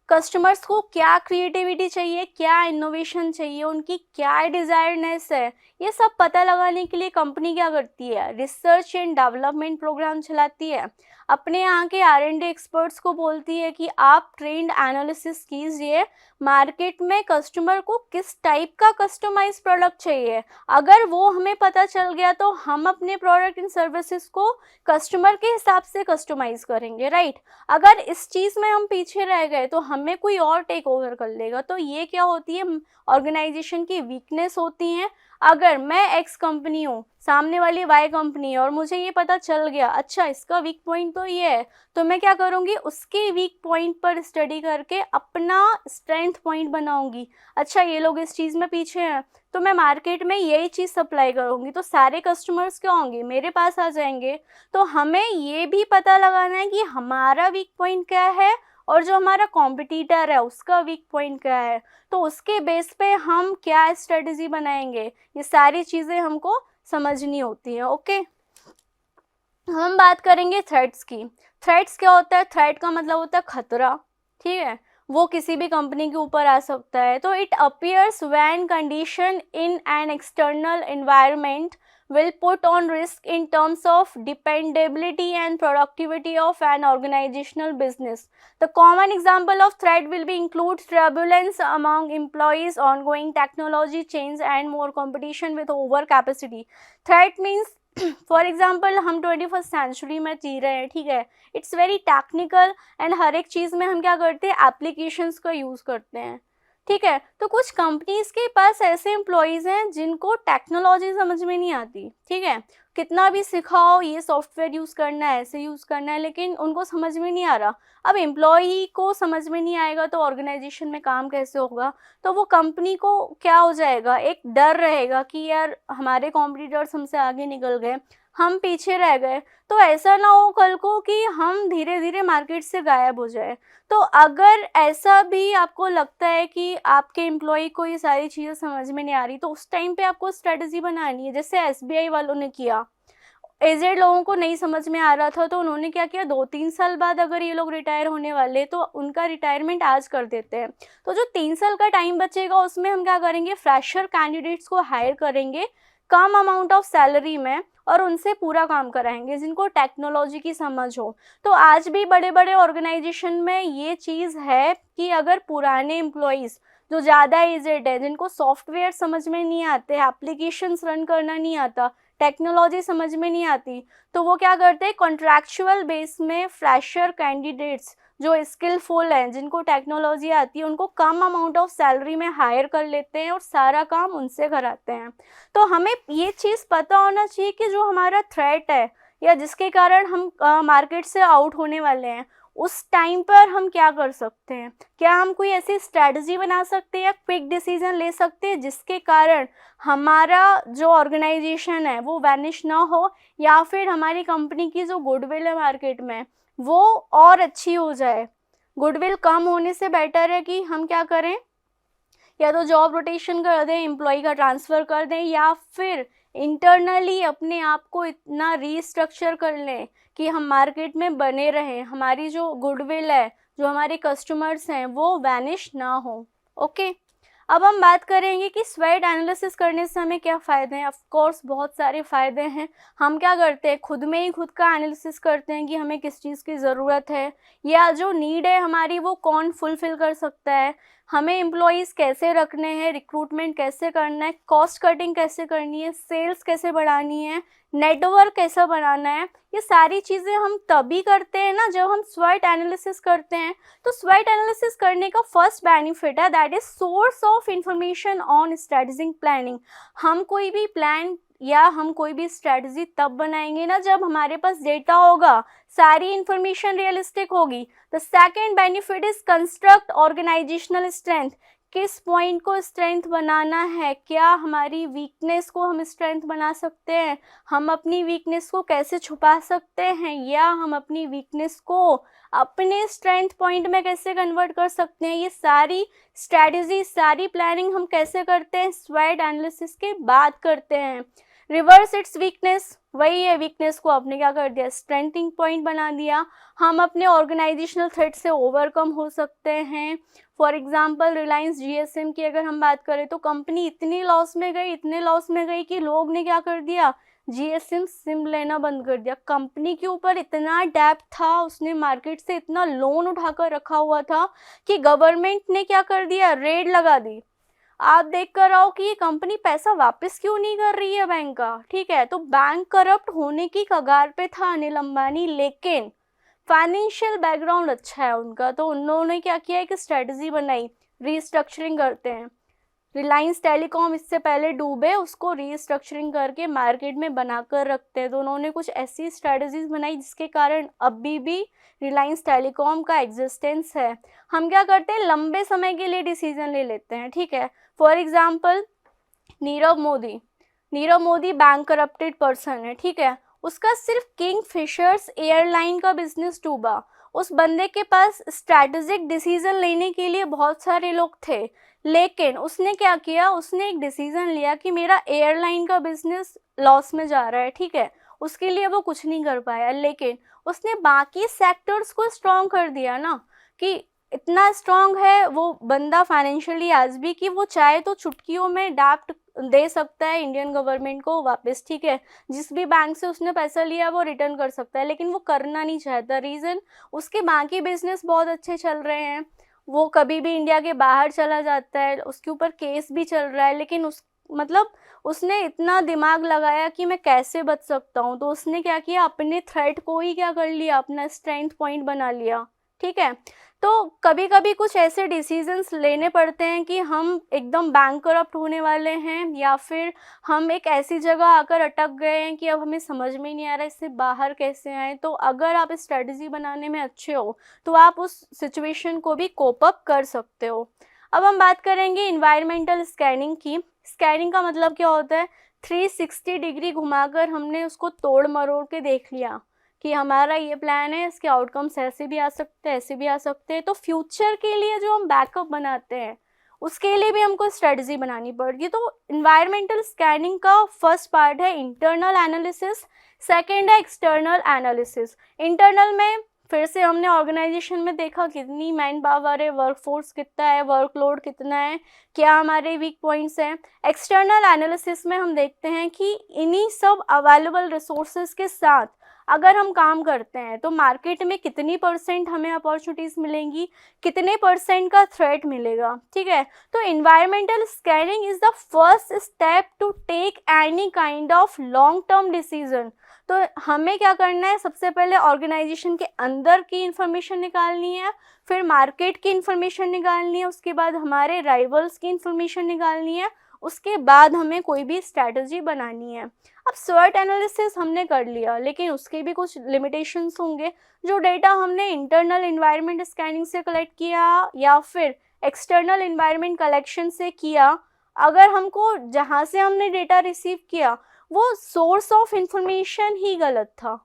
कस्टमर्स को क्या क्रिएटिविटी चाहिए, क्या इनोवेशन चाहिए, उनकी क्या डिज़ायरनेस है, ये सब पता लगाने के लिए कंपनी क्या करती है, रिसर्च एंड डेवलपमेंट प्रोग्राम चलाती है. अपने यहाँ के R&D एक्सपर्ट्स को बोलती है कि आप ट्रेंड एनालिसिस कीजिए, मार्केट में कस्टमर को किस टाइप का कस्टमाइज प्रोडक्ट चाहिए. अगर वो हमें पता चल गया तो हम अपने प्रोडक्ट एंड सर्विसेज को कस्टमर के हिसाब से कस्टमाइज करेंगे, राइट. अगर इस चीज़ में हम पीछे रह गए तो हमें कोई और टेक ओवर कर लेगा. तो ये क्या होती है, ऑर्गेनाइजेशन की वीकनेस होती हैं. अगर मैं एक्स कंपनी हूँ, सामने वाली वाई कंपनी है और मुझे ये पता चल गया अच्छा इसका वीक पॉइंट तो ये है, तो मैं क्या करूँगी, उसके वीक पॉइंट पर स्टडी करके अपना स्ट्रेंथ पॉइंट बनाऊँगी. अच्छा ये लोग इस चीज़ में पीछे हैं तो मैं मार्केट में यही चीज़ सप्लाई करूँगी, तो सारे कस्टमर्स क्या होंगे, मेरे पास आ जाएंगे. तो हमें ये भी पता लगाना है कि हमारा वीक पॉइंट क्या है और जो हमारा कॉम्पिटिटर है उसका वीक पॉइंट क्या है, तो उसके बेस पे हम क्या स्ट्रेटजी बनाएंगे. ये सारी चीज़ें हमको समझनी होती हैं. ओके, हम बात करेंगे थ्रेट्स की. थ्रेट्स क्या होता है, थ्रेट का मतलब होता है खतरा, ठीक है. वो किसी भी कंपनी के ऊपर आ सकता है. तो it appears when condition in an external environment will put on risk in terms of dependability and productivity of an organizational business. The common example of threat will be include turbulence among employees, ongoing technology change and more competition with overcapacity. Threat means for example हम 21st century में जी रहे हैं, ठीक है. It's very technical and हर एक चीज़ में हम क्या करते हैं, एप्लीकेशंस का यूज़ करते हैं, ठीक है. तो कुछ कंपनीज के पास ऐसे एम्प्लॉयज़ हैं जिनको टेक्नोलॉजी समझ में नहीं आती, ठीक है. कितना भी सिखाओ ये सॉफ्टवेयर यूज़ करना है, ऐसे यूज़ करना है, लेकिन उनको समझ में नहीं आ रहा. अब एम्प्लॉई को समझ में नहीं आएगा तो ऑर्गेनाइजेशन में काम कैसे होगा. तो वो कंपनी को क्या हो जाएगा, एक डर रहेगा कि यार हमारे कॉम्पिटिटर्स हमसे आगे निकल गए, हम पीछे रह गए. तो ऐसा ना हो कल को कि हम धीरे धीरे मार्केट से गायब हो जाए. तो अगर ऐसा भी आपको लगता है कि आपके एम्प्लॉय को ये सारी चीज़ें समझ में नहीं आ रही, तो उस टाइम पे आपको स्ट्रेटजी बनानी है. जैसे SBI वालों ने किया, एजेड लोगों को नहीं समझ में आ रहा था तो उन्होंने क्या किया, 2-3 साल बाद अगर ये लोग रिटायर होने वाले तो उनका रिटायरमेंट आज कर देते हैं. तो जो 3 साल का टाइम बचेगा उसमें हम क्या करेंगे, फ्रेशर कैंडिडेट्स को हायर करेंगे कम अमाउंट ऑफ सैलरी में और उनसे पूरा काम कराएंगे जिनको टेक्नोलॉजी की समझ हो. तो आज भी बड़े बड़े ऑर्गेनाइजेशन में ये चीज़ है कि अगर पुराने एम्प्लॉयज़ जो ज़्यादा एजेड है, जिनको सॉफ्टवेयर समझ में नहीं आते, एप्लीकेशंस रन करना नहीं आता, टेक्नोलॉजी समझ में नहीं आती, तो वो क्या करते हैं, कॉन्ट्रैक्चुअल बेस में फ्रेशर कैंडिडेट्स जो स्किलफुल हैं, जिनको टेक्नोलॉजी आती है, उनको कम अमाउंट ऑफ सैलरी में हायर कर लेते हैं और सारा काम उनसे कराते हैं. तो हमें ये चीज़ पता होना चाहिए कि जो हमारा थ्रेट है या जिसके कारण हम मार्केट से आउट होने वाले हैं, उस टाइम पर हम क्या कर सकते हैं. क्या हम कोई ऐसी स्ट्रैटेजी बना सकते हैं या क्विक डिसीजन ले सकते हैं जिसके कारण हमारा जो ऑर्गेनाइजेशन है वो वैनिश ना हो, या फिर हमारी कंपनी की जो गुडविल है मार्केट में वो और अच्छी हो जाए. गुडविल कम होने से बेटर है कि हम क्या करें, या तो जॉब रोटेशन कर दें, एम्प्लॉय का ट्रांसफ़र कर दें, या फिर इंटरनली अपने आप को इतना रीस्ट्रक्चर कर लें कि हम मार्केट में बने रहें, हमारी जो गुडविल है, जो हमारे कस्टमर्स हैं वो वैनिश ना हो. ओके, अब हम बात करेंगे कि स्वेट एनालिसिस करने से हमें क्या फ़ायदे हैं. ऑफ कोर्स बहुत सारे फ़ायदे हैं. हम क्या करते हैं, खुद में ही खुद का एनालिसिस करते हैं कि हमें किस चीज़ की ज़रूरत है या जो नीड है हमारी वो कौन फुलफ़िल कर सकता है, हमें एम्प्लॉयज़ कैसे रखने हैं, रिक्रूटमेंट कैसे करना है, कॉस्ट कटिंग कैसे करनी है, सेल्स कैसे बढ़ानी है, नेटवर्क कैसा बनाना है. ये सारी चीज़ें हम तभी करते हैं ना जब हम स्वॉट एनालिसिस करते हैं. तो स्वॉट एनालिसिस करने का फर्स्ट बेनिफिट है that is source of information on strategic planning. हम कोई भी प्लान या हम कोई भी स्ट्रेटजी तब बनाएंगे ना जब हमारे पास डेटा होगा, सारी इंफॉर्मेशन रियलिस्टिक होगी. The second benefit is construct organisational strength. किस पॉइंट को स्ट्रेंथ बनाना है, क्या हमारी वीकनेस को हम स्ट्रेंथ बना सकते हैं, हम अपनी वीकनेस को कैसे छुपा सकते हैं, या हम अपनी वीकनेस को अपने स्ट्रेंथ पॉइंट में कैसे कन्वर्ट कर सकते हैं। ये सारी स्ट्रैटेजी, सारी प्लानिंग हम कैसे करते हैं, स्वॉट एनालिसिस के बाद करते हैं। रिवर्स इट्स वीकनेस, वही है, वीकनेस को आपने क्या कर दिया, स्ट्रेंथिंग पॉइंट बना दिया। हम अपने ऑर्गेनाइजेशनल थ्रेट से ओवरकम हो सकते हैं। फॉर एग्जांपल रिलायंस जीएसएम की अगर हम बात करें तो कंपनी इतने लॉस में गई कि लोग ने क्या कर दिया, जीएसएम सिम लेना बंद कर दिया। कंपनी के ऊपर इतना डेब्ट था, उसने मार्केट से इतना लोन उठाकर रखा हुआ था कि गवर्नमेंट ने क्या कर दिया, रेड लगा दी। आप देख कर आओ कि ये कंपनी पैसा वापस क्यों नहीं कर रही है बैंक का। ठीक है, तो बैंक करप्ट होने की कगार पे था अनिल अंबानी, लेकिन फाइनेंशियल बैकग्राउंड अच्छा है उनका, तो उन्होंने क्या किया, एक स्ट्रेटजी बनाई, रीस्ट्रक्चरिंग करते हैं। रिलायंस टेलीकॉम इससे पहले डूबे, उसको रीस्ट्रक्चरिंग करके मार्केट में बनाकर रखते हैं। तो उन्होंने कुछ ऐसी स्ट्रेटजीज बनाई जिसके कारण अभी भी रिलायंस टेलीकॉम का एग्जिस्टेंस है। हम क्या करते हैं, लंबे समय के लिए डिसीजन ले लेते हैं। ठीक है, for example Nirav Modi bank corrupted person है। ठीक है, उसका सिर्फ किंग फिशर्स एयरलाइन का बिजनेस डूबा। उस बंदे के पास स्ट्रैटेजिक डिसीजन लेने के लिए बहुत सारे लोग थे, लेकिन उसने क्या किया, उसने एक डिसीजन लिया कि मेरा एयरलाइन का बिजनेस लॉस में जा रहा है। ठीक है, उसके लिए वो कुछ नहीं कर पाया, लेकिन उसने बाकी सेक्टर्स को स्ट्रॉन्ग कर दिया ना, कि इतना स्ट्रॉन्ग है वो बंदा फाइनेंशियली आज भी कि वो चाहे तो चुटकियों में डेब्ट दे सकता है इंडियन गवर्नमेंट को वापस। ठीक है, जिस भी बैंक से उसने पैसा लिया वो रिटर्न कर सकता है, लेकिन वो करना नहीं चाहता। रीज़न, उसके बाकी बिजनेस बहुत अच्छे चल रहे हैं, वो कभी भी इंडिया के बाहर चला जाता है, उसके ऊपर केस भी चल रहा है, लेकिन उसने इतना दिमाग लगाया कि मैं कैसे बच सकता हूँ, तो उसने क्या किया, अपने थ्रेट को ही क्या कर लिया, अपना स्ट्रेंथ पॉइंट बना लिया। ठीक है, तो कभी कभी कुछ ऐसे डिसीजंस लेने पड़ते हैं कि हम एकदम बैंक करप्ट होने वाले हैं, या फिर हम एक ऐसी जगह आकर अटक गए हैं कि अब हमें समझ में नहीं आ रहा इससे बाहर कैसे आए। तो अगर आप स्ट्रेटजी बनाने में अच्छे हो तो आप उस सिचुएशन को भी कोप अप कर सकते हो। अब हम बात करेंगे इन्वायरमेंटल स्कैनिंग की। स्कैनिंग का मतलब क्या होता है, 360 डिग्री घुमाकर हमने उसको तोड़ मरोड़ के देख लिया कि हमारा ये प्लान है, इसके आउटकम्स ऐसे भी आ सकते हैं, ऐसे भी आ सकते हैं। तो फ्यूचर के लिए जो हम बैकअप बनाते हैं उसके लिए भी हमको स्ट्रेटजी बनानी पड़ेगी। तो इन्वायरमेंटल स्कैनिंग का फर्स्ट पार्ट है इंटरनल एनालिसिस, सेकेंड है एक्सटर्नल एनालिसिस। इंटरनल में फिर से हमने ऑर्गेनाइजेशन में देखा कितनी मैन पावर है, वर्कफोर्स कितना है, वर्कलोड कितना है, क्या हमारे वीक पॉइंट्स हैं। एक्सटर्नल एनालिसिस में हम देखते हैं कि इन्हीं सब अवेलेबल रिसोर्सेज के साथ अगर हम काम करते हैं तो मार्केट में कितनी % हमें अपॉर्चुनिटीज मिलेंगी, कितने % का थ्रेट मिलेगा। ठीक है, तो environmental scanning is the first step to take any kind of long term decision. तो हमें क्या करना है, सबसे पहले ऑर्गेनाइजेशन के अंदर की इंफॉर्मेशन निकालनी है, फिर मार्केट की इंफॉर्मेशन निकालनी है, उसके बाद हमारे राइवल्स की इंफॉर्मेशन निकालनी है, उसके बाद हमें कोई भी स्ट्रैटेजी बनानी है। अब स्वॉट एनालिसिस हमने कर लिया, लेकिन उसके भी कुछ लिमिटेशंस होंगे। जो डेटा हमने इंटरनल इन्वायरमेंट स्कैनिंग से कलेक्ट किया या फिर एक्सटर्नल इन्वायरमेंट कलेक्शन से किया, अगर हमको जहाँ से हमने डेटा रिसीव किया वो सोर्स ऑफ इंफॉर्मेशन ही गलत था,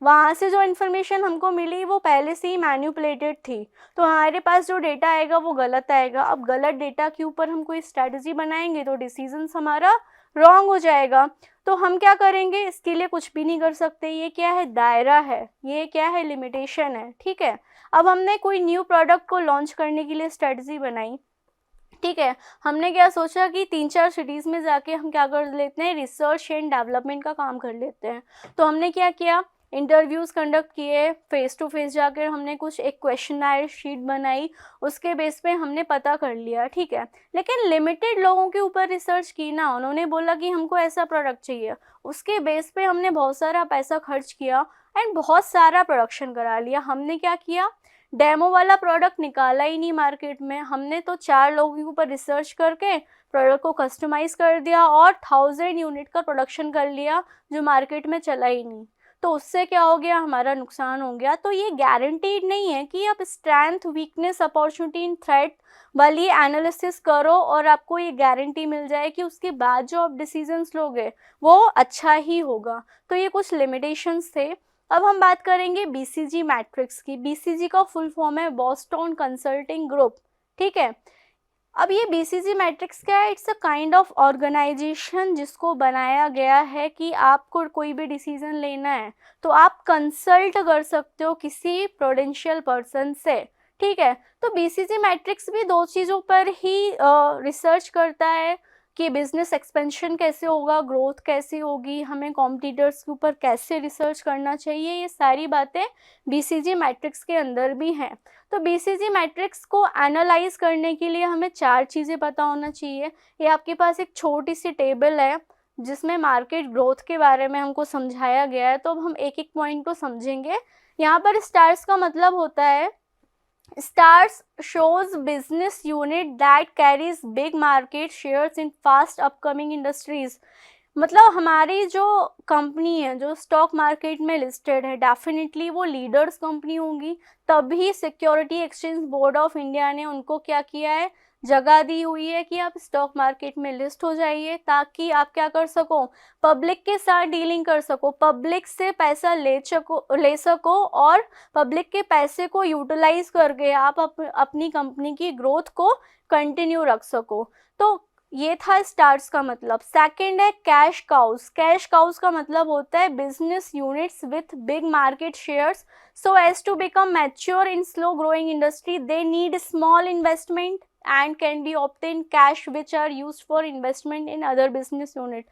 वहाँ से जो इन्फॉर्मेशन हमको मिली वो पहले से ही मैन्युपुलेटेड थी, तो हमारे पास जो डेटा आएगा वो गलत आएगा। अब गलत डेटा के ऊपर हम कोई स्ट्रैटेजी बनाएंगे तो डिसीजंस हमारा रॉन्ग हो जाएगा। तो हम क्या करेंगे, इसके लिए कुछ भी नहीं कर सकते। ये क्या है, दायरा है, ये क्या है, लिमिटेशन है। ठीक है, अब हमने कोई न्यू प्रोडक्ट को लॉन्च करने के लिए स्ट्रैटेजी बनाई। ठीक है, हमने क्या सोचा कि 3-4 सिटीज़ में जाके हम क्या कर लेते हैं, रिसर्च एंड डेवलपमेंट का काम कर लेते हैं। तो हमने क्या किया, इंटरव्यूज़ कंडक्ट किए, फेस टू फेस जाकर हमने कुछ एक क्वेश्चनर शीट बनाई, उसके बेस पे हमने पता कर लिया। ठीक है, लेकिन लिमिटेड लोगों के ऊपर रिसर्च की ना, उन्होंने बोला कि हमको ऐसा प्रोडक्ट चाहिए, उसके बेस पे हमने बहुत सारा पैसा खर्च किया एंड बहुत सारा प्रोडक्शन करा लिया। हमने क्या किया, डेमो वाला प्रोडक्ट निकाला ही नहीं मार्केट में, हमने तो 4 लोगों के ऊपर रिसर्च करके प्रोडक्ट को कस्टमाइज़ कर दिया और 1000 यूनिट का प्रोडक्शन कर लिया जो मार्केट में चला ही नहीं। तो उससे क्या हो गया, हमारा नुकसान हो गया। तो ये गारंटीड नहीं है कि आप strength, weakness, opportunity in threat वाली एनालिसिस करो और आपको ये गारंटी मिल जाए कि उसके बाद जो आप डिसीजंस लोगे वो अच्छा ही होगा। तो ये कुछ लिमिटेशंस थे। अब हम बात करेंगे बीसीजी मैट्रिक्स की। बीसीजी का फुल फॉर्म है बॉस्टन कंसल्टिंग ग्रुप, ठीक है। अब ये बीसीजी मैट्रिक्स क्या है, it's a kind of organisation जिसको बनाया गया है कि आपको कोई भी डिसीजन लेना है तो आप कंसल्ट कर सकते हो किसी प्रूडेंशियल पर्सन से, ठीक है। तो बीसीजी मैट्रिक्स भी दो चीज़ों पर ही रिसर्च करता है कि बिजनेस एक्सपेंशन कैसे होगा, ग्रोथ कैसे होगी, हमें कॉम्पिटिटर्स के ऊपर कैसे रिसर्च करना चाहिए, ये सारी बातें बीसीजी मैट्रिक्स के अंदर भी हैं। तो बीसीजी मैट्रिक्स को एनालाइज करने के लिए हमें 4 चीज़ें पता होना चाहिए। ये आपके पास एक छोटी सी टेबल है जिसमें मार्केट ग्रोथ के बारे में हमको समझाया गया है। तो अब हम एक एक पॉइंट को समझेंगे। यहाँ पर स्टार्स का मतलब होता है, stars shows business unit that carries big market shares in fast upcoming industries। मतलब हमारी जो कंपनी है जो स्टॉक मार्केट में लिस्टेड है, डेफिनेटली वो लीडर्स कंपनी होंगी, तभी security exchange board of India ने उनको क्या किया है, जगह दी हुई है कि आप स्टॉक मार्केट में लिस्ट हो जाइए, ताकि आप क्या कर सको, पब्लिक के साथ डीलिंग कर सको, पब्लिक से पैसा ले सको और पब्लिक के पैसे को यूटिलाइज करके आप अपनी कंपनी की ग्रोथ को कंटिन्यू रख सको। तो ये था स्टार्स का मतलब। सेकंड है कैश काउस। कैश काउस का मतलब होता है business units with big market shares, so as to become mature in slow growing industry they need small investment and can be obtained cash which are used for investment in other business unit।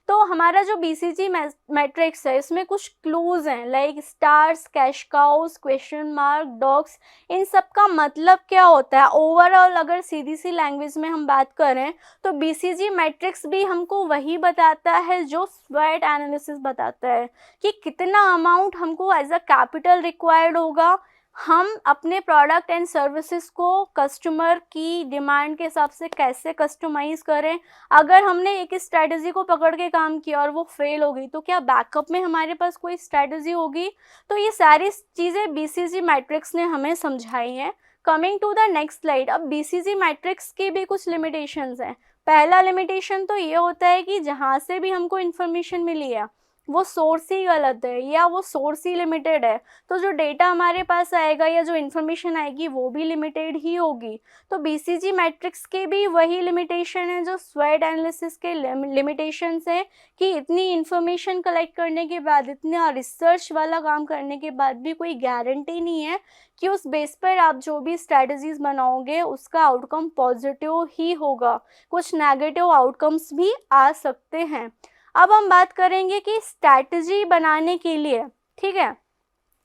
तो हमारा जो BCG matrix है इसमें कुछ clues हैं, like stars, cash cows, question mark, dogs. इन सब का मतलब क्या होता है ओवरऑल, अगर सीधी सी लैंग्वेज में हम बात करें तो बीसीजी मैट्रिक्स भी हमको वही बताता है जो स्वॉट एनालिसिस बताता है कि कितना अमाउंट हमको एज अ कैपिटल रिक्वायर्ड होगा, हम अपने प्रोडक्ट एंड सर्विसेज को कस्टमर की डिमांड के हिसाब से कैसे कस्टमाइज़ करें। अगर हमने एक स्ट्रैटेजी को पकड़ के काम किया और वो फेल हो गई तो क्या बैकअप में हमारे पास कोई स्ट्रैटेजी होगी। तो ये सारी चीज़ें बीसीजी मैट्रिक्स ने हमें समझाई हैं। Coming to the next slide. अब बीसीजी मैट्रिक्स की भी कुछ लिमिटेशंस हैं। पहला लिमिटेशन तो ये होता है कि जहाँ से भी हमको इन्फॉर्मेशन मिली है वो सोर्स ही गलत है या वो सोर्स ही लिमिटेड है, तो जो डेटा हमारे पास आएगा या जो इन्फॉर्मेशन आएगी वो भी लिमिटेड ही होगी। तो बीसीजी मैट्रिक्स के भी वही लिमिटेशन है जो स्वॉट एनालिसिस के लिमिटेशंस है कि इतनी इन्फॉर्मेशन कलेक्ट करने के बाद, इतना रिसर्च वाला काम करने के बाद भी कोई गारंटी नहीं है कि उस बेस पर आप जो भी स्ट्रैटेजीज बनाओगे उसका आउटकम पॉजिटिव ही होगा, कुछ नेगेटिव आउटकम्स भी आ सकते हैं। अब हम बात करेंगे कि स्ट्रैटेजी बनाने के लिए, ठीक है,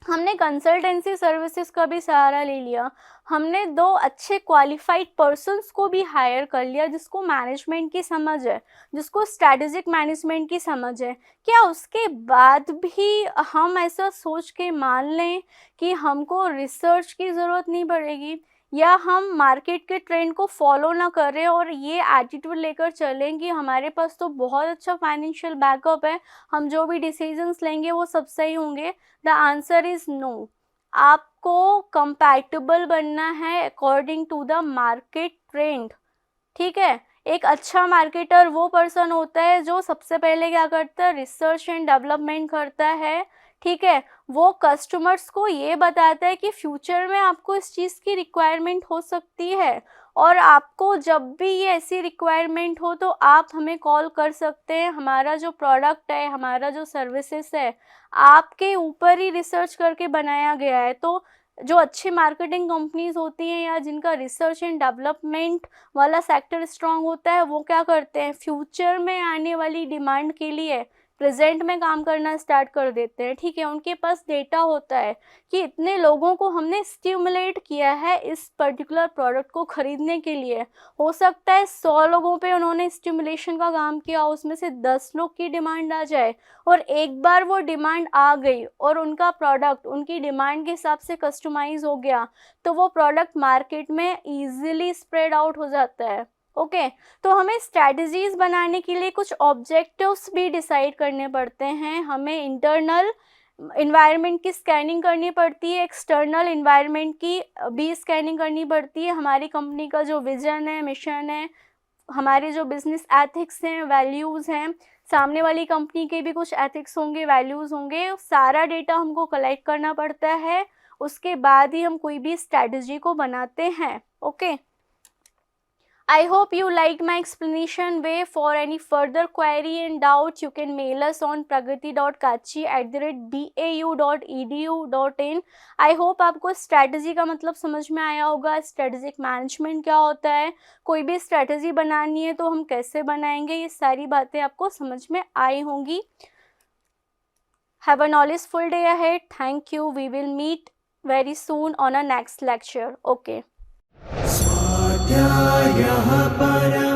हमने कंसल्टेंसी सर्विसेज का भी सहारा ले लिया, हमने 2 अच्छे क्वालिफाइड पर्सन्स को भी हायर कर लिया जिसको मैनेजमेंट की समझ है, जिसको स्ट्रैटेजिक मैनेजमेंट की समझ है। क्या उसके बाद भी हम ऐसा सोच के मान लें कि हमको रिसर्च की ज़रूरत नहीं पड़ेगी, या हम मार्केट के ट्रेंड को फॉलो ना करें और ये एटीट्यूड लेकर चलें कि हमारे पास तो बहुत अच्छा फाइनेंशियल बैकअप है, हम जो भी डिसीजंस लेंगे वो सब सही होंगे। The answer is no. आपको कंपैटिबल बनना है according to the market trend, ठीक है। एक अच्छा मार्केटर वो पर्सन होता है जो सबसे पहले क्या करता है, रिसर्च एंड डेवलपमेंट करता है, ठीक है। वो कस्टमर्स को ये बताता है कि फ्यूचर में आपको इस चीज़ की रिक्वायरमेंट हो सकती है और आपको जब भी ये ऐसी रिक्वायरमेंट हो तो आप हमें कॉल कर सकते हैं। हमारा जो प्रोडक्ट है, हमारा जो सर्विसेज है आपके ऊपर ही रिसर्च करके बनाया गया है। तो जो अच्छी मार्केटिंग कंपनीज होती हैं या जिनका रिसर्च एंड डेवलपमेंट वाला सेक्टर स्ट्रांग होता है वो क्या करते हैं, फ्यूचर में आने वाली डिमांड के लिए प्रेजेंट में काम करना स्टार्ट कर देते हैं, ठीक है। उनके पास डेटा होता है कि इतने लोगों को हमने स्टिमुलेट किया है इस पर्टिकुलर प्रोडक्ट को खरीदने के लिए। हो सकता है 100 लोगों पे उन्होंने स्टिमुलेशन का काम किया, उसमें से 10 लोग की डिमांड आ जाए और एक बार वो डिमांड आ गई और उनका प्रोडक्ट उनकी डिमांड के हिसाब से कस्टमाइज हो गया तो वो प्रोडक्ट मार्केट में ईजिली स्प्रेड आउट हो जाता है। ओके तो हमें स्ट्रैटेजीज बनाने के लिए कुछ ऑब्जेक्टिव्स भी डिसाइड करने पड़ते हैं। हमें इंटरनल इन्वायरमेंट की स्कैनिंग करनी पड़ती है, एक्सटर्नल इन्वायरमेंट की भी स्कैनिंग करनी पड़ती है। हमारी कंपनी का जो विजन है, मिशन है, हमारे जो बिजनेस एथिक्स हैं, वैल्यूज़ हैं, सामने वाली कंपनी के भी कुछ एथिक्स होंगे, वैल्यूज़ होंगे, सारा डेटा हमको कलेक्ट करना पड़ता है। उसके बाद ही हम कोई भी स्ट्रैटेजी को बनाते हैं। Okay, I hope you liked my explanation way. For any further query and doubt, you can mail us on pragati.kachi@bau.edu.in. I hope आपको स्ट्रैटेजी का मतलब समझ में आया होगा, स्ट्रैटेजिक मैनेजमेंट क्या होता है, कोई भी स्ट्रैटेजी बनानी है तो हम कैसे बनाएंगे, ये सारी बातें आपको समझ में आई होंगी। Have a knowledgeful day ahead. Thank you. We will meet very soon on a next lecture. Okay. स्वाध्यायः परः